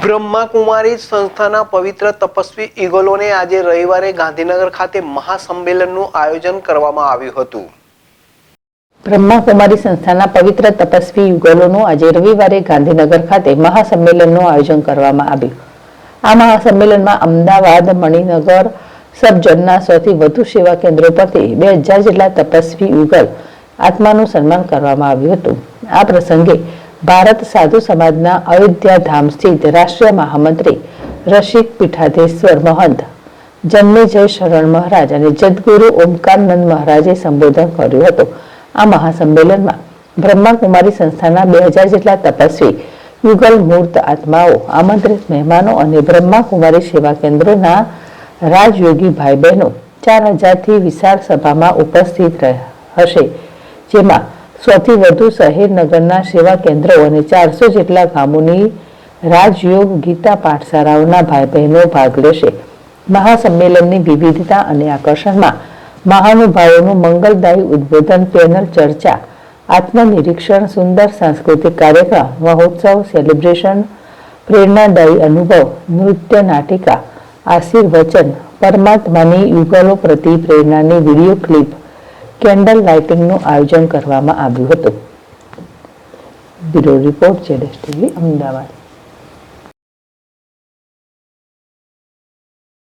બ્રહ્માકુમારી સંસ્થાના પવિત્ર તપસ્વી ઈગલોને આજે રવિવારે ગાંધીનગર ખાતે મહાસંમેલનનું આયોજન કરવામાં આવ્યું હતું. બ્રહ્માકુમારી સંસ્થાના પવિત્ર તપસ્વી યુગલોનું આજે રવિવારે ગાંધીનગર ખાતે મહાસંમેલનનું આયોજન કરવામાં આવ્યું. આ મહાસંમેલનમાં અમદાવાદ, મણિનગર સબજનના સૌથી વધુ સેવા કેન્દ્રો પરથી 2000 જેટલા તપસ્વી યુગલ આત્માનું સન્માન કરવામાં આવ્યું હતું. આ પ્રસંગે ભારત સાધુ સમાજના અયોધ્યા ધામ સ્થિત રાષ્ટ્રીય મહામંત્રી રસિક પીઠાધીશ્વર મહંત જન્મેજય શરણ મહારાજ અને જદગુરુ ઓમકારનંદ મહારાજે સંબોધન કર્યું હતું. આ મહાસંમેલનમાં બ્રહ્માકુમારી સંસ્થાના 2000 જેટલા તપસ્વી યુગલ મૂર્ત આત્માઓ, આમંત્રિત મહેમાનો અને બ્રહ્માકુમારી સેવા કેન્દ્રોના રાજયોગી ભાઈ બહેનો 4000થી વિશાળ સભામાં ઉપસ્થિત હશે, જેમાં સૌથી વધુ શહેર નગરના સેવા કેન્દ્રો અને 400 જેટલા ગામોની રાજયોગ ગીતા પાઠશાળાઓના ભાઈ બહેનો ભાગ લેશે. મહાસંમેલનની વિવિધતા અને આકર્ષણમાં મહાનુભાવોનું મંગલદાયી ઉદ્બોધન, પેનલ ચર્ચા, આત્મનિરીક્ષણ, સુંદર સાંસ્કૃતિક કાર્યક્રમ, મહોત્સવ, સેલિબ્રેશન, પ્રેરણાદાયી અનુભવ, નૃત્ય નાટિકા, આશીર્વચન, પરમાત્માની યુગલો પ્રતિ પ્રેરણાની વિડીયો ક્લિપ, કેન્ડલ લાઇટિંગનું આયોજન કરવામાં આવ્યું હતું. Bureau report, ZSTV, Ahmedabad.